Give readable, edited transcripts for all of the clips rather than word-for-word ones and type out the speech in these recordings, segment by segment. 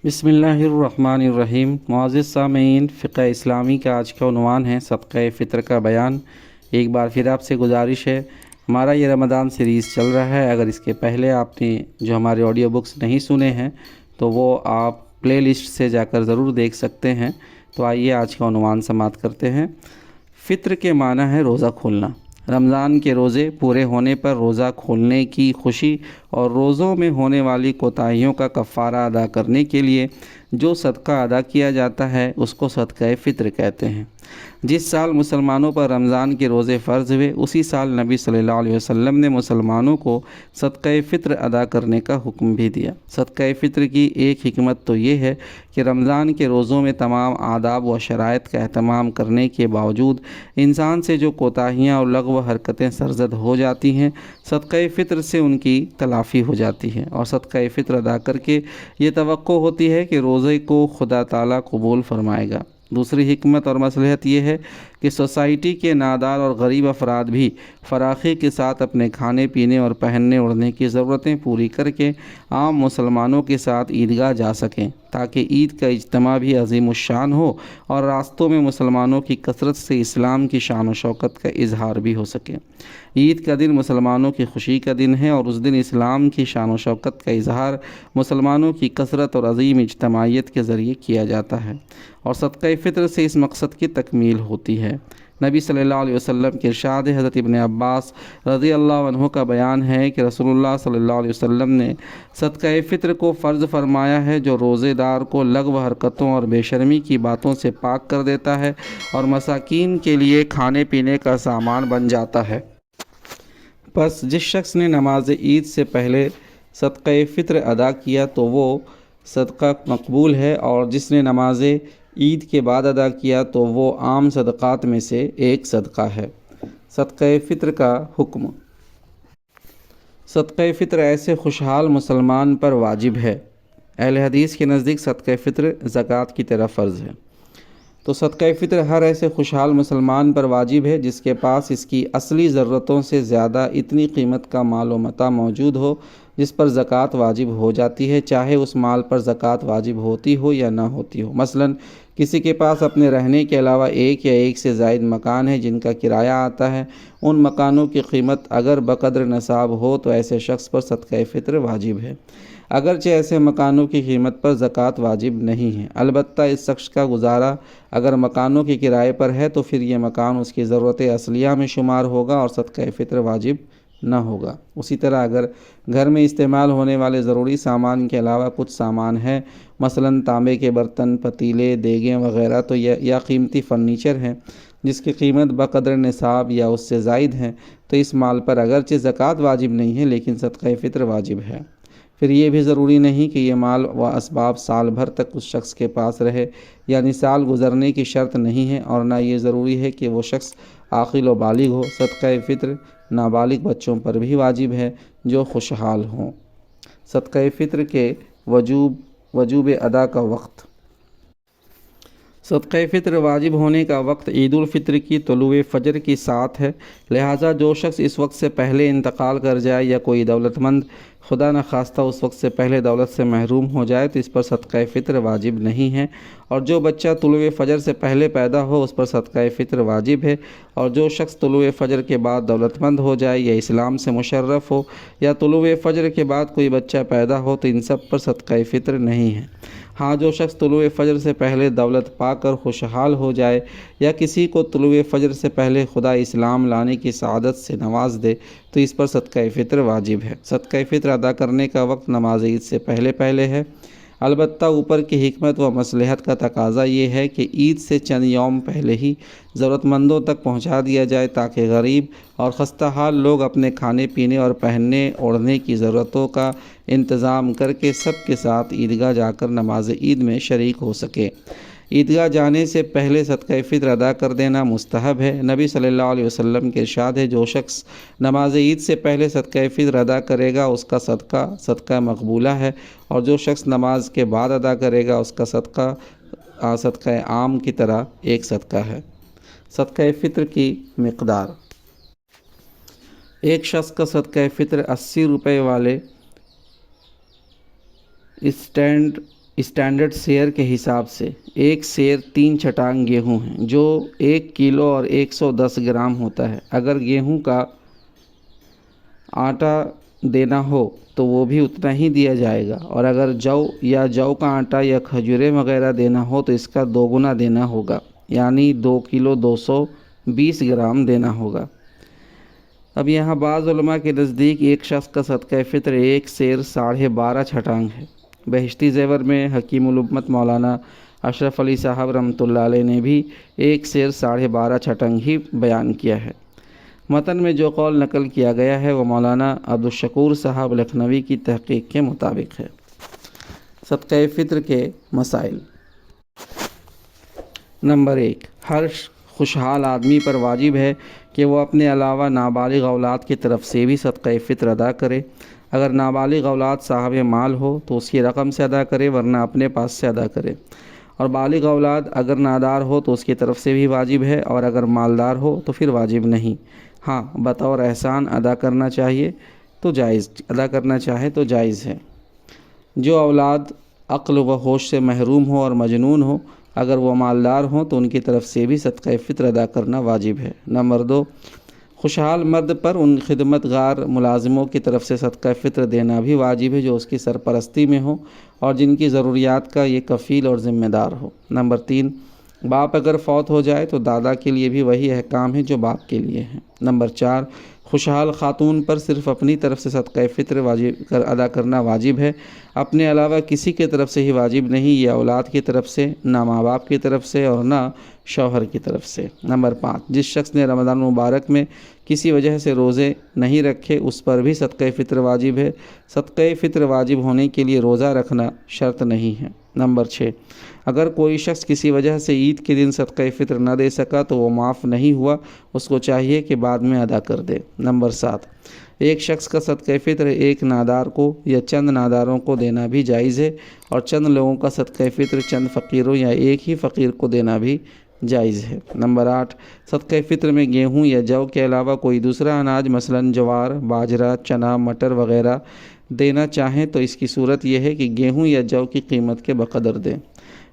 بسم اللہ الرحمن الرحیم۔ معزز سامعین، فقہ اسلامی کا آج کا عنوان ہے صدقہ فطر کا بیان۔ ایک بار پھر آپ سے گزارش ہے، ہمارا یہ رمضان سیریز چل رہا ہے۔ اگر اس کے پہلے آپ نے جو ہمارے آڈیو بکس نہیں سنے ہیں تو وہ آپ پلے لسٹ سے جا کر ضرور دیکھ سکتے ہیں۔ تو آئیے آج کا عنوان سماعت کرتے ہیں۔ فطر کے معنی ہے روزہ کھولنا۔ رمضان کے روزے پورے ہونے پر روزہ کھولنے کی خوشی اور روزوں میں ہونے والی کوتاہیوں کا کفارہ ادا کرنے کے لیے جو صدقہ ادا کیا جاتا ہے اس کو صدقہ فطر کہتے ہیں۔ جس سال مسلمانوں پر رمضان کے روزے فرض ہوئے اسی سال نبی صلی اللہ علیہ وسلم نے مسلمانوں کو صدقہ فطر ادا کرنے کا حکم بھی دیا۔ صدقہ فطر کی ایک حکمت تو یہ ہے کہ رمضان کے روزوں میں تمام آداب و شرائط کا اہتمام کرنے کے باوجود انسان سے جو کوتاہیاں اور لغو حرکتیں سرزد ہو جاتی ہیں، صدقہ فطر سے ان کی تلافی ہو جاتی ہے، اور صدقہ فطر ادا کر کے یہ توقع ہوتی ہے کہ روزے کو خدا تعالیٰ قبول فرمائے گا۔ دوسری حکمت اور مصلحت یہ ہے کہ سوسائٹی کے نادار اور غریب افراد بھی فراخی کے ساتھ اپنے کھانے پینے اور پہننے اوڑھنے کی ضرورتیں پوری کر کے عام مسلمانوں کے ساتھ عیدگاہ جا سکیں، تاکہ عید کا اجتماع بھی عظیم الشان ہو اور راستوں میں مسلمانوں کی کثرت سے اسلام کی شان و شوکت کا اظہار بھی ہو سکے۔ عید کا دن مسلمانوں کی خوشی کا دن ہے، اور اس دن اسلام کی شان و شوکت کا اظہار مسلمانوں کی کثرت اور عظیم اجتماعیت کے ذریعے کیا جاتا ہے، اور صدقہ فطر سے اس مقصد کی تکمیل ہوتی ہے۔ نبی صلی اللہ علیہ وسلم کے ارشاد ہے، حضرت ابن عباس رضی اللہ عنہ کا بیان ہے کہ رسول اللہ صلی اللہ علیہ وسلم نے صدقہ فطر کو فرض فرمایا ہے، جو روزے دار کو لغو حرکتوں اور بے شرمی کی باتوں سے پاک کر دیتا ہے اور مساکین کے لیے کھانے پینے کا سامان بن جاتا ہے۔ پس جس شخص نے نماز عید سے پہلے صدقہ فطر ادا کیا تو وہ صدقہ مقبول ہے، اور جس نے نماز عید کے بعد ادا کیا تو وہ عام صدقات میں سے ایک صدقہ ہے۔ صدقہ فطر کا حکم۔ صدقہ فطر ایسے خوشحال مسلمان پر واجب ہے۔ اہل حدیث کے نزدیک صدقہ فطر زکوٰۃ کی طرح فرض ہے۔ تو صدقہ فطر ہر ایسے خوشحال مسلمان پر واجب ہے جس کے پاس اس کی اصلی ضرورتوں سے زیادہ اتنی قیمت کا مال و متاع موجود ہو جس پر زکوٰۃ واجب ہو جاتی ہے، چاہے اس مال پر زکوٰۃ واجب ہوتی ہو یا نہ ہوتی ہو۔ مثلاً کسی کے پاس اپنے رہنے کے علاوہ ایک یا ایک سے زائد مکان ہے جن کا کرایہ آتا ہے، ان مکانوں کی قیمت اگر بقدر نصاب ہو تو ایسے شخص پر صدقہ فطر واجب ہے، اگرچہ ایسے مکانوں کی قیمت پر زکوٰۃ واجب نہیں ہے۔ البتہ اس شخص کا گزارا اگر مکانوں کے کرائے پر ہے تو پھر یہ مکان اس کی ضرورت اصلیہ میں شمار ہوگا اور صدقہ فطر واجب نہ ہوگا۔ اسی طرح اگر گھر میں استعمال ہونے والے ضروری سامان کے علاوہ کچھ سامان ہے، مثلاً تانبے کے برتن، پتیلے، دیگیں وغیرہ، تو یا قیمتی فرنیچر ہیں جس کی قیمت بقدر نصاب یا اس سے زائد ہے، تو اس مال پر اگرچہ زکوٰۃ واجب نہیں ہے لیکن صدقہ فطر واجب ہے۔ پھر یہ بھی ضروری نہیں کہ یہ مال و اسباب سال بھر تک اس شخص کے پاس رہے، یعنی سال گزرنے کی شرط نہیں ہے، اور نہ یہ ضروری ہے کہ وہ شخص عاقل و بالغ ہو۔ صدقہ فطر نابالغ بچوں پر بھی واجب ہے جو خوشحال ہوں۔ صدقہ فطر کے وجوب ادا کا وقت۔ صدقہ فطر واجب ہونے کا وقت عید الفطر کی طلوع فجر کی ساتھ ہے، لہٰذا جو شخص اس وقت سے پہلے انتقال کر جائے یا کوئی دولت مند خدا نخواستہ اس وقت سے پہلے دولت سے محروم ہو جائے تو اس پر صدقہ فطر واجب نہیں ہے، اور جو بچہ طلوع فجر سے پہلے پیدا ہو اس پر صدقہ فطر واجب ہے، اور جو شخص طلوع فجر کے بعد دولت مند ہو جائے یا اسلام سے مشرف ہو یا طلوع فجر کے بعد کوئی بچہ پیدا ہو تو ان سب پر صدقہ فطر نہیں ہے۔ ہاں، جو شخص طلوع فجر سے پہلے دولت پا کر خوشحال ہو جائے یا کسی کو طلوع فجر سے پہلے خدا اسلام لانے کی سعادت سے نواز دے تو اس پر صدقہ فطر واجب ہے۔ صدقہ فطر ادا کرنے کا وقت نماز عید سے پہلے ہے، البتہ اوپر کی حکمت و مصلحت کا تقاضا یہ ہے کہ عید سے چند یوم پہلے ہی ضرورت مندوں تک پہنچا دیا جائے تاکہ غریب اور خستہ حال لوگ اپنے کھانے پینے اور پہننے اوڑھنے کی ضرورتوں کا انتظام کر کے سب کے ساتھ عیدگاہ جا کر نماز عید میں شریک ہو سکے۔ عیدگاہ جانے سے پہلے صدقہ فطر ادا کر دینا مستحب ہے۔ نبی صلی اللہ علیہ وسلم کے ارشاد ہے، جو شخص نماز عید سے پہلے صدقہ فطر ادا کرے گا اس کا صدقہ مقبولہ ہے، اور جو شخص نماز کے بعد ادا کرے گا اس کا صدقہ عام کی طرح ایک صدقہ ہے۔ صدقہ فطر کی مقدار۔ ایک شخص کا صدقہ فطر 80 روپے والے اسٹینڈ اسٹینڈرڈ سیر کے حساب سے ایک سیر 3 چٹانگ گیہوں ہیں جو 1 کلو اور 110 گرام ہوتا ہے۔ اگر گیہوں کا آٹا دینا ہو تو وہ بھی اتنا ہی دیا جائے گا، اور اگر جو کا آٹا یا کھجوریں وغیرہ دینا ہو تو اس کا 2 گنا دینا ہوگا، یعنی 2 کلو 220 گرام دینا ہوگا۔ اب یہاں بعض علماء کے نزدیک ایک شخص کا صدقہ فطر 1 سیر 12.5 چھٹانگ ہے۔ بہشتی زیور میں حکیم الامت مولانا اشرف علی صاحب رحمۃ اللہ علیہ نے بھی 1 سیر 12.5 چھٹانگ ہی بیان کیا ہے۔ متن میں جو قول نقل کیا گیا ہے وہ مولانا عبدالشکور صاحب لکھنوی کی تحقیق کے مطابق ہے۔ صدقہ فطر کے مسائل۔ نمبر 1، ہر خوشحال آدمی پر واجب ہے کہ وہ اپنے علاوہ نابالغ اولاد کی طرف سے بھی صدقہ فطر ادا کرے۔ اگر نابالغ اولاد صاحب مال ہو تو اس کی رقم سے ادا کرے، ورنہ اپنے پاس سے ادا کرے، اور بالغ اولاد اگر نادار ہو تو اس کی طرف سے بھی واجب ہے، اور اگر مالدار ہو تو پھر واجب نہیں۔ ہاں، بطور احسان ادا کرنا چاہے تو جائز ہے۔ جو اولاد عقل و ہوش سے محروم ہو اور مجنون ہو، اگر وہ مالدار ہوں تو ان کی طرف سے بھی صدقہ فطر ادا کرنا واجب ہے۔ نمبر 2، خوشحال مرد پر ان خدمت گار ملازموں کی طرف سے صدقہ فطر دینا بھی واجب ہے جو اس کی سرپرستی میں ہو اور جن کی ضروریات کا یہ کفیل اور ذمہ دار ہو۔ نمبر 3، باپ اگر فوت ہو جائے تو دادا کے لیے بھی وہی احکام ہے جو باپ کے لیے ہیں۔ نمبر 4، خوشحال خاتون پر صرف اپنی طرف سے صدقہ فطر ادا کرنا واجب ہے، اپنے علاوہ کسی کی طرف سے ہی واجب نہیں، یہ اولاد کی طرف سے، نہ ماں باپ کی طرف سے اور نہ شوہر کی طرف سے۔ نمبر 5، جس شخص نے رمضان مبارک میں کسی وجہ سے روزے نہیں رکھے اس پر بھی صدقہ فطر واجب ہے۔ صدقہ فطر واجب ہونے کے لیے روزہ رکھنا شرط نہیں ہے۔ نمبر 6، اگر کوئی شخص کسی وجہ سے عید کے دن صدقہ فطر نہ دے سکا تو وہ معاف نہیں ہوا، اس کو چاہیے کہ بعد میں ادا کر دے۔ نمبر 7، ایک شخص کا صدقہ فطر ایک نادار کو یا چند ناداروں کو دینا بھی جائز ہے، اور چند لوگوں کا صدقہ فطر چند فقیروں یا ایک ہی فقیر کو دینا بھی جائز ہے۔ نمبر 8، صدقہ فطر میں گیہوں یا جو کے علاوہ کوئی دوسرا اناج مثلاً جوار، باجرہ، چنا، مٹر وغیرہ دینا چاہیں تو اس کی صورت یہ ہے کہ گیہوں یا جو کی قیمت کے بقدر دیں۔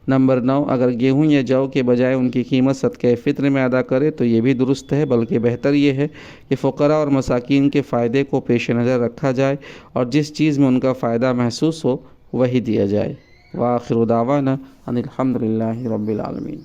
نمبر 9، اگر گیہوں یا جو کے بجائے ان کی قیمت صدقہ فطر میں ادا کرے تو یہ بھی درست ہے، بلکہ بہتر یہ ہے کہ فقراء اور مساکین کے فائدے کو پیش نظر رکھا جائے اور جس چیز میں ان کا فائدہ محسوس ہو وہی دیا جائے۔ وآخر دعوانا ان الحمد للہ رب العالمین۔